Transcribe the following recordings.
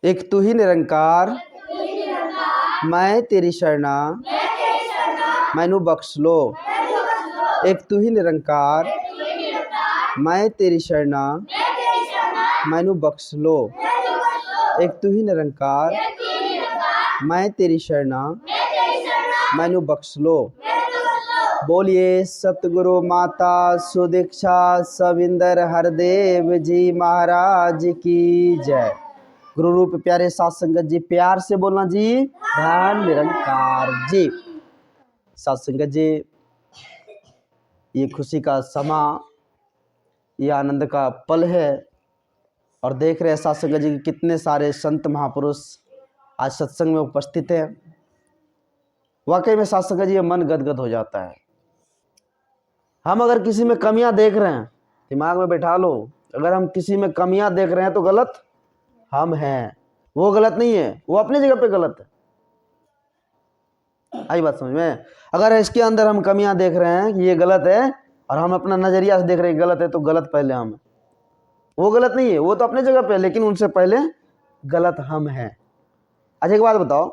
एक तू ही निरंकार, मैं तेरी शरणा, मैनू बख्श लो। एक तू ही निरंकार, मैं तेरी शरणा, मैनू बख्श लो। एक तू ही निरंकार, मैं तेरी शरणा, मैनू बख्श लो। बोलिए सतगुरु माता सुदीक्षा सविंदर हरदेव जी महाराज की जय। गुरु रूप प्यारे साथ संगत जी, प्यार से बोलना जी, धन निरंकार जी। साथ संगत जी, ये खुशी का समा, ये आनंद का पल है और देख रहे हैं साथ संगत जी कितने सारे संत महापुरुष आज सत्संग में उपस्थित हैं। वाकई में साथ संगत जी मन गदगद हो जाता है। हम अगर किसी में कमियां देख रहे हैं, दिमाग में बैठा लो, अगर हम किसी में कमियां देख रहे हैं तो गलत हम हैं, वो गलत नहीं है, वो अपनी जगह पे गलत है। आई बात समझ में? अगर इसके अंदर हम कमियां देख रहे हैं कि ये गलत है और हम अपना नजरिया से देख रहे हैं गलत है, तो गलत पहले हम है, वो गलत नहीं है, वो तो अपने जगह पे है, लेकिन उनसे पहले गलत हम हैं। अच्छा एक बात बताओ,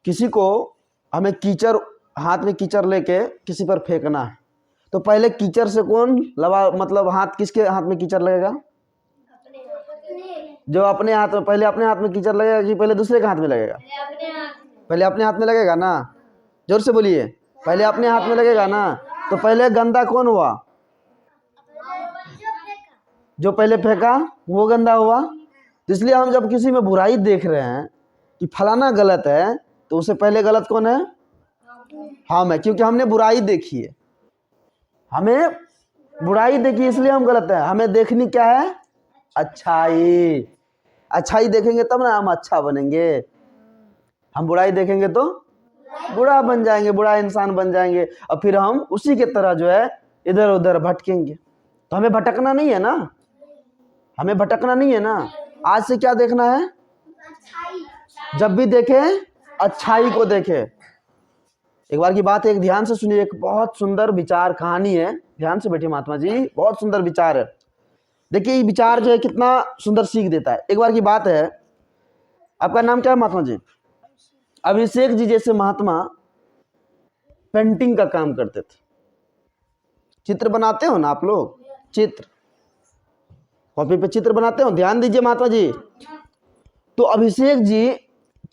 किसी को हमें कीचड़, हाथ में कीचड़ लेके किसी पर फेंकना है, तो पहले कीचड़ से कौन लवा, मतलब हाथ किसके हाथ में कीचड़ लगेगा? जो अपने हाथ में, पहले अपने हाथ में कीचड़ लगेगा कि पहले दूसरे के हाथ में लगेगा? पहले अपने हाथ में लगेगा ना। जोर से बोलिए, पहले अपने हाथ में लगेगा ना। तो पहले गंदा कौन हुआ? जो पहले फेंका वो गंदा हुआ। तो इसलिए हम जब किसी में बुराई देख रहे हैं कि फलाना गलत है, तो उससे पहले गलत कौन है? हम है, क्योंकि हमने बुराई देखी है, हमें बुराई देखी इसलिए हम गलत है। हमें देखनी क्या है? अच्छाई। अच्छाई देखेंगे तब ना हम अच्छा बनेंगे। हम बुराई देखेंगे तो बुरा बन जाएंगे, बुरा इंसान बन जाएंगे, और फिर हम उसी के तरह जो है इधर उधर भटकेंगे। तो हमें भटकना नहीं है ना, हमें भटकना नहीं है ना। आज से क्या देखना है? जब भी देखे अच्छाई को देखे। एक बार की बात है, एक ध्यान से सुनिए, एक बहुत सुंदर विचार कहानी है, ध्यान से बैठिए महात्मा जी, बहुत सुंदर विचार है। देखिए ये विचार जो है कितना सुंदर सीख देता है। एक बार की बात है, आपका नाम क्या है महात्मा जी? अभिषेक जी जैसे महात्मा पेंटिंग का काम करते थे। चित्र बनाते हो ना आप लोग, चित्र कॉपी पे चित्र बनाते हो, ध्यान दीजिए महात्मा जी। तो अभिषेक जी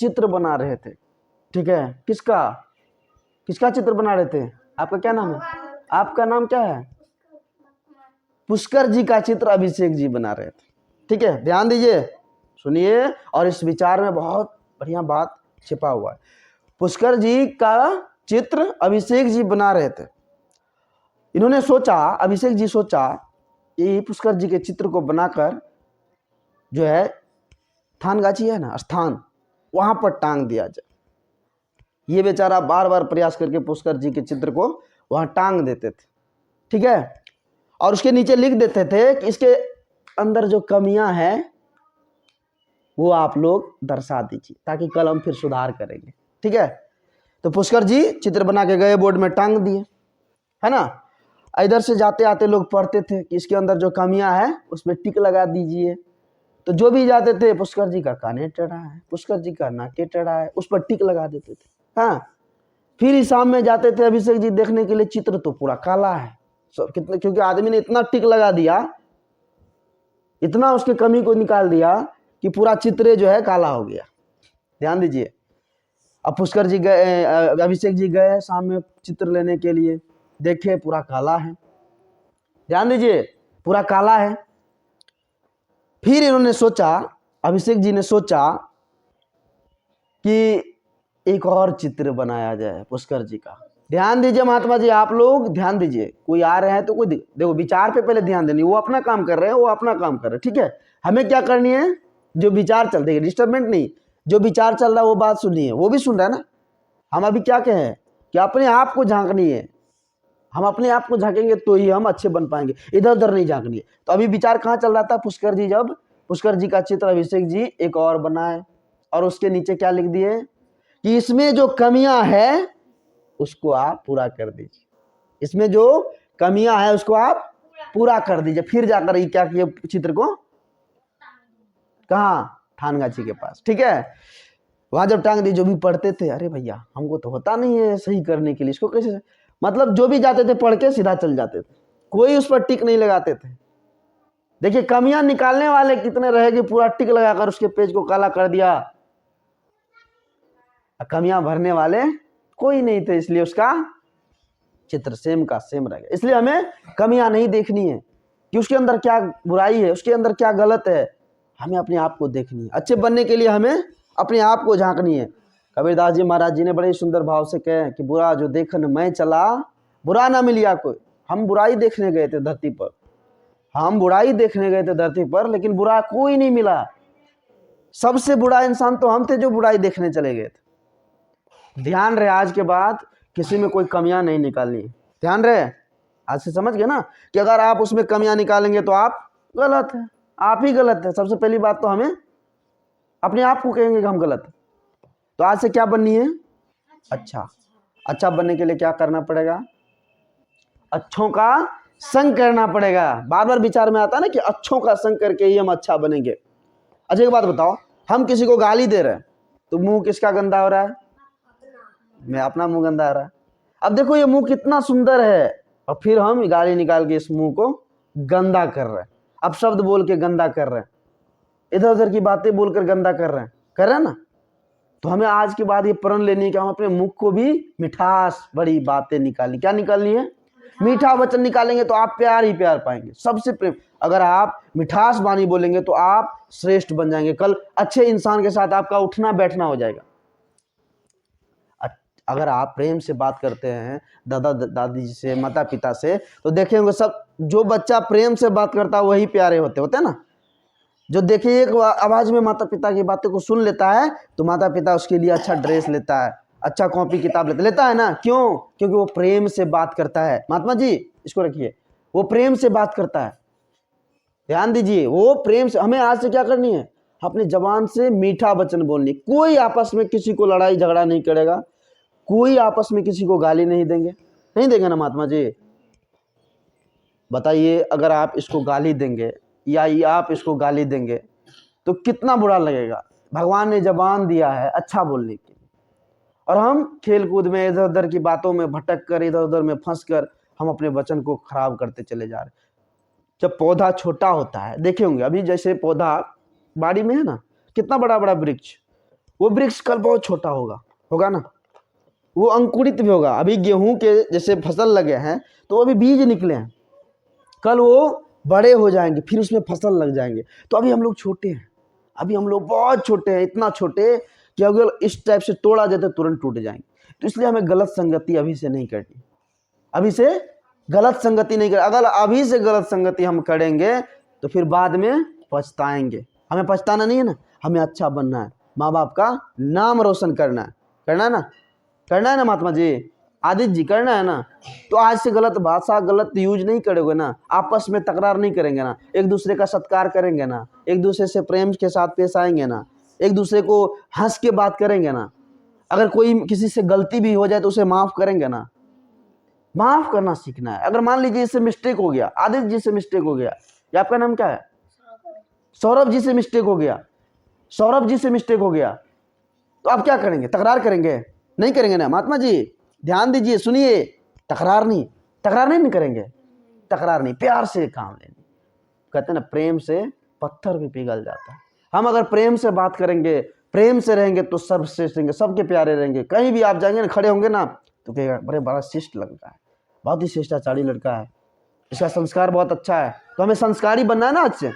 चित्र बना रहे थे, ठीक है? किसका किसका चित्र बना रहे थे? आपका क्या नाम है? आपका नाम क्या है? पुष्कर जी का चित्र अभिषेक जी बना रहे थे, ठीक है? ध्यान दीजिए, सुनिए, और इस विचार में बहुत बढ़िया बात छिपा हुआ है। पुष्कर जी का चित्र अभिषेक जी बना रहे थे। इन्होंने सोचा, अभिषेक जी सोचा कि पुष्कर जी के चित्र को बनाकर जो है थानगाची है ना स्थान, वहां पर टांग दिया जाए। ये बेचारा बार बार प्रयास करके पुष्कर जी के चित्र को वहां टांग देते थे, ठीक है? और उसके नीचे लिख देते थे कि इसके अंदर जो कमियां हैं वो आप लोग दर्शा दीजिए, ताकि कल हम फिर सुधार करेंगे, ठीक है? तो पुष्कर जी चित्र बना के गए, बोर्ड में टांग दिए, है ना? इधर से जाते आते लोग पढ़ते थे कि इसके अंदर जो कमियां हैं उसमें टिक लगा दीजिए। तो जो भी जाते थे, पुष्कर जी का काने टेढ़ा है, पुष्कर जी का नाके टेढ़ा है, उस पर टिक लगा देते थे। हाँ, फिर शाम में जाते थे अभिषेक जी देखने के लिए, चित्र तो पूरा काला है, कितने, क्योंकि आदमी ने इतना टिक लगा दिया, इतना उसके कमी को निकाल दिया कि पूरा चित्र जो है काला हो गया। ध्यान दीजिए। अब पुष्कर जी गए, अभिषेक जी गए शाम में चित्र लेने के लिए, देखे पूरा काला है। ध्यान दीजिए, पूरा काला है। फिर इन्होंने सोचा, अभिषेक जी ने सोचा कि एक और चित्र बनाया जाए पुष्कर जी का। ध्यान दीजिए महात्मा जी, आप लोग ध्यान दीजिए, कोई आ रहे हैं तो कोई देखो, विचार पे पहले ध्यान देनी। वो अपना काम कर रहे हैं, वो अपना काम कर रहे हैं, ठीक है? हमें क्या करनी है? जो विचार चल रही है, डिस्टर्बमेंट नहीं, जो विचार चल रहा है वो बात सुनिए, वो भी सुन रहा है ना। हम अभी क्या कहें कि अपने आप को झांकनी है, हम अपने आप को झांकेंगे तो ही हम अच्छे बन पाएंगे, इधर उधर नहीं झांकनी है। तो अभी विचार कहाँ चल रहा था? पुष्कर जी, जब पुष्कर जी का चित्र अभिषेक जी एक और बनाए, और उसके नीचे क्या लिख दिए कि इसमें जो कमियां है उसको आप पूरा कर दीजिए, इसमें जो कमियां है उसको आप पूरा कर दीजिए। फिर जाकर ये क्या किए, चित्र को कहाँ थानगाछी के पास, ठीक है। वहाँ जब टांग दी, जो भी पढ़ते थे, अरे भैया हमको तो होता नहीं है सही करने के लिए, इसको कैसे, मतलब जो भी जाते थे पढ़ के सीधा चल जाते थे, कोई उस पर टिक नहीं लगाते थे। देखिए कमियां निकालने वाले कितने रहे कि पूरा टिक लगाकर उसके पेज को काला कर दिया, कमियां भरने वाले कोई नहीं थे, इसलिए उसका चित्र सेम का सेम रह गया। इसलिए हमें कमियां नहीं देखनी है कि उसके अंदर क्या बुराई है, उसके अंदर क्या गलत है, हमें अपने आप को देखनी है। अच्छे बनने के लिए हमें अपने आप को झांकनी है। कबीरदास जी महाराज जी ने बड़े सुंदर भाव से कहे कि बुरा जो देखन मैं चला, बुरा ना मिलिया कोई। हम बुराई देखने गए थे धरती पर, हम बुराई देखने गए थे धरती पर, लेकिन बुरा कोई नहीं मिला। सबसे बुरा इंसान तो हम थे जो बुराई देखने चले गए थे। ध्यान रहे, आज के बाद किसी में कोई कमियां नहीं निकालनी। ध्यान रहे, आज से समझ गए ना कि अगर आप उसमें कमियां निकालेंगे तो आप गलत है, आप ही गलत है। सबसे पहली बात तो हमें अपने आप को कहेंगे कि हम गलत है। तो आज से क्या बननी है? अच्छा। अच्छा बनने के लिए क्या करना पड़ेगा? अच्छों का संग करना पड़ेगा। बार बार विचार में आता है ना कि अच्छों का संग करके ही हम अच्छा बनेंगे। अच्छा एक बात बताओ, हम किसी को गाली दे रहे हैं तो मुंह किसका गंदा हो रहा है? मैं अपना मुंह गंदा हो रहा है। अब देखो ये मुंह कितना सुंदर है, और फिर हम गाली निकाल के इस मुंह को गंदा कर रहे हैं। अब शब्द बोल के गंदा कर रहे हैं, इधर उधर की बातें बोलकर गंदा कर रहे हैं ना। तो हमें आज के बाद ये प्रण लेनी है कि हम अपने मुख को भी मिठास भरी बातें निकालनी। क्या निकालनी है? मीठा वचन निकालेंगे तो आप प्यार ही प्यार पाएंगे, सबसे प्रेम। अगर आप मिठास वाणी बोलेंगे तो आप श्रेष्ठ बन जाएंगे। कल अच्छे इंसान के साथ आपका उठना बैठना हो जाएगा। अगर आप प्रेम से बात करते हैं दादा दादी से, माता पिता से, तो देखेंगे सब, जो बच्चा प्रेम से बात करता है वही प्यारे होते हैं ना। जो देखिए एक आवाज में माता पिता की बातें को सुन लेता है तो माता पिता उसके लिए अच्छा ड्रेस लेता है, अच्छा कॉपी किताब लेता है ना। क्यों? क्योंकि वो प्रेम से बात करता है। महात्मा जी इसको रखिए, वो प्रेम से बात करता है। ध्यान दीजिए, वो प्रेम से। हमें आज से क्या करनी है? अपनी जबान से मीठा वचन बोलनी। कोई आपस में किसी को लड़ाई झगड़ा नहीं करेगा, कोई आपस में किसी को गाली नहीं देंगे ना महात्मा जी। बताइए, अगर आप इसको गाली देंगे या ये आप इसको गाली देंगे तो कितना बुरा लगेगा। भगवान ने जबान दिया है अच्छा बोलने के लिए, और हम खेल कूद में इधर उधर की बातों में भटक कर, इधर उधर में फंस कर हम अपने वचन को खराब करते चले जा रहे। जब पौधा छोटा होता है, देखे होंगे अभी जैसे पौधा बाड़ी में है ना, कितना बड़ा बड़ा वृक्ष, वो वृक्ष कल बहुत छोटा होगा ना, वो अंकुरित भी होगा। अभी गेहूं के जैसे फसल लगे हैं तो अभी बीज निकले हैं, कल वो बड़े हो जाएंगे, फिर उसमें फसल लग जाएंगे। तो अभी हम लोग छोटे हैं, अभी हम लोग बहुत छोटे हैं, इतना छोटे कि अगर इस टाइप से तोड़ा जाए तो तुरंत टूट जाएंगे। तो इसलिए हमें गलत संगति अभी से नहीं करनी, अभी से गलत संगति नहीं कर। अगर अभी से गलत संगति हम करेंगे तो फिर बाद में पछताएंगे। हमें पछताना नहीं है ना, हमें अच्छा बनना है, माँ बाप का नाम रोशन करना है। करना है ना महात्मा जी, आदित्य जी, करना है ना। तो आज से गलत भाषा गलत यूज नहीं करोगे ना, आपस में तकरार नहीं करेंगे ना, एक दूसरे का सत्कार करेंगे ना, एक दूसरे से प्रेम के साथ पेश आएंगे ना, एक दूसरे को हंस के बात करेंगे ना। अगर कोई किसी से गलती भी हो जाए तो उसे माफ करेंगे ना। माफ करना सीखना है। अगर मान लीजिए इससे मिस्टेक हो गया, आदित्य जी से मिस्टेक हो गया, ये आपका नाम क्या है? सौरभ जी से मिस्टेक हो गया, सौरभ जी से मिस्टेक हो गया, तो आप क्या करेंगे? तकरार करेंगे? नहीं करेंगे ना। महात्मा जी ध्यान दीजिए, सुनिए, तकरार नहीं करेंगे, तकरार नहीं, प्यार से काम लेंगे। कहते हैं ना, प्रेम से पत्थर भी पिघल जाता है। हम अगर प्रेम से बात करेंगे, प्रेम से रहेंगे तो सर्वश्रेष्ठ रहेंगे, सबके प्यारे रहेंगे। कहीं भी आप जाएंगे ना, खड़े होंगे ना तो कहेगा बड़े बड़ा शिष्ट लड़का है, बहुत ही शिष्टाचारी लड़का है, इसका संस्कार बहुत अच्छा है। तो हमें संस्कारी बनना है ना।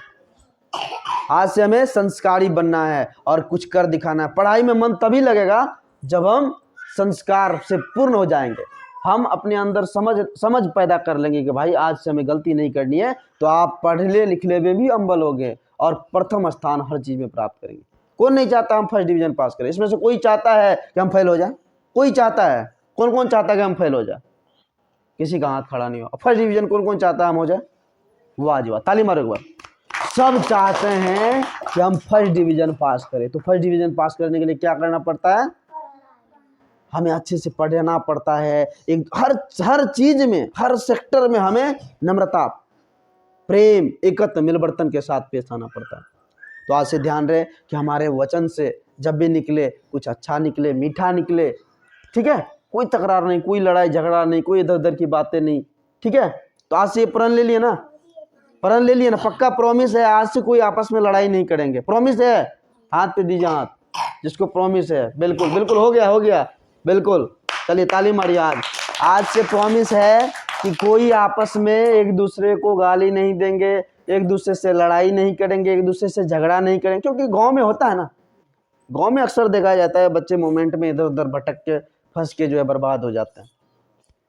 आज से हमें संस्कारी बनना है और कुछ कर दिखाना है। पढ़ाई में मन तभी लगेगा जब हम संस्कार से पूर्ण हो जाएंगे। हम अपने अंदर समझ पैदा कर लेंगे कि भाई आज से हमें गलती नहीं करनी है, तो आप पढ़ले लिखले में भी अम्बल होंगे और प्रथम स्थान हर चीज में प्राप्त करेंगे। कौन नहीं चाहता हम फर्स्ट डिवीजन पास करें? इसमें से कोई चाहता है कि हम फेल हो जाए? कोई चाहता है? कौन चाहता है कि हम फेल हो जाए? किसी का हाथ खड़ा नहीं हो। फर्स्ट डिवीजन कौन चाहता है हम हो जाए? वाह जी वाह, ताली मारो एक बार। सब चाहते हैं कि हम फर्स्ट डिवीजन पास करें। तो फर्स्ट डिवीजन पास करने के लिए क्या करना पड़ता है? हमें अच्छे से पढ़ना पड़ता है। एक हर चीज में, हर सेक्टर में हमें नम्रता, प्रेम, एकत्र मिलवर्तन के साथ पेश आना पड़ता है। तो आज से ध्यान रहे कि हमारे वचन से जब भी निकले कुछ अच्छा निकले, मीठा निकले, ठीक है। कोई तकरार नहीं, कोई लड़ाई झगड़ा नहीं, कोई इधर उधर की बातें नहीं, ठीक है। तो आज से ये प्रण ले लिए ना, प्रण ले लिए ना, पक्का प्रॉमिस है आज से कोई आपस में लड़ाई नहीं करेंगे, प्रॉमिस है। हाथ पे दीजिए हाथ जिसको प्रॉमिस है। बिल्कुल बिल्कुल, हो गया बिल्कुल। चलिए ताली मारिए। आज से प्रॉमिस है कि कोई आपस में एक दूसरे को गाली नहीं देंगे, एक दूसरे से लड़ाई नहीं करेंगे, एक दूसरे से झगड़ा नहीं करेंगे। क्योंकि गांव में होता है ना, गांव में अक्सर देखा जाता है बच्चे मोमेंट में इधर उधर भटक के फंस के जो है बर्बाद हो जाते हैं,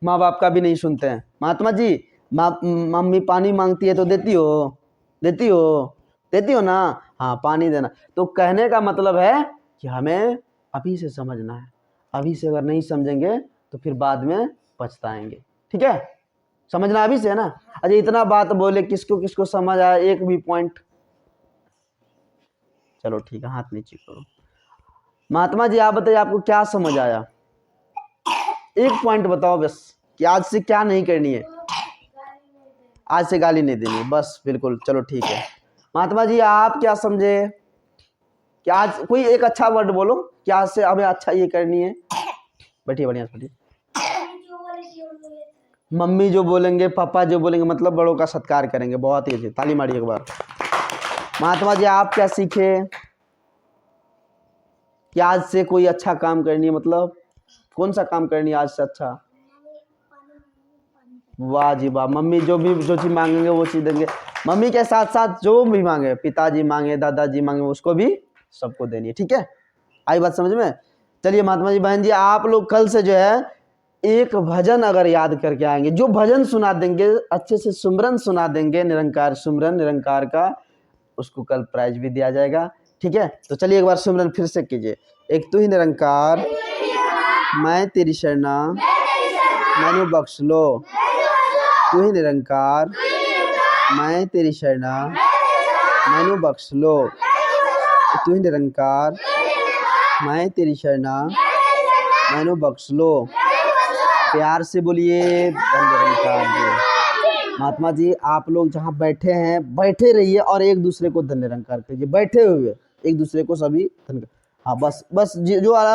माँ बाप का भी नहीं सुनते हैं। महात्मा जी, मम्मी पानी मांगती है तो देती हो ना, हाँ पानी देना। तो कहने का मतलब है कि हमें अभी से समझना है, अभी से अगर नहीं समझेंगे तो फिर बाद में पछताएंगे, ठीक है। समझना अभी से है ना। अजय इतना बात बोले, किसको किसको समझ आया एक भी पॉइंट? चलो ठीक है, हाथ नीचे करो। महात्मा जी आप बताइए आपको क्या समझ आया? एक पॉइंट बताओ बस कि आज से क्या नहीं करनी है। आज से गाली नहीं देनी है, बस बिल्कुल। चलो ठीक है। महात्मा जी आप क्या समझे कि आज कोई एक अच्छा वर्ड बोलो कि आज से हमें अच्छा ये करनी है। बैठिए बढ़िया बैठिए। मम्मी जो बोलेंगे, पापा जो बोलेंगे, मतलब बड़ों का सत्कार करेंगे। बहुत ही अच्छी, ताली मारिए एक बार। महात्मा जी आप क्या सीखे कि आज से कोई अच्छा काम करनी है, मतलब कौन सा काम करनी है आज से अच्छा? वाह जी वाह। मम्मी जो चीज़ मांगेंगे वो चीज़ देंगे। मम्मी के साथ साथ जो भी मांगे, पिताजी मांगे, दादाजी मांगे, उसको भी सबको देनी है, ठीक है। आई बात समझ में? चलिए महात्मा जी, बहन जी आप लोग कल से जो है एक भजन अगर याद करके आएंगे, जो भजन सुना देंगे, अच्छे से सुमरन सुना देंगे, निरंकार सुमरन निरंकार का, उसको कल प्राइज भी दिया जाएगा, ठीक है। तो चलिए एक बार सुमरन फिर से कीजिए। एक तू ही निरंकार मैं तेरी शरणा मैनू बख्श लो, तू ही निरंकार मैं तेरी शरणा मैनू बख्श लो, तू ही निरंकार मैं तेरी शरणा मैनू बख्श लो। प्यार से बोलिए निरंकार जी। महात्मा जी आप लोग जहाँ बैठे हैं बैठे रहिए और एक दूसरे को धन्य निरंकार कीजिए, बैठे हुए एक दूसरे को सभी धन्य। हाँ बस जो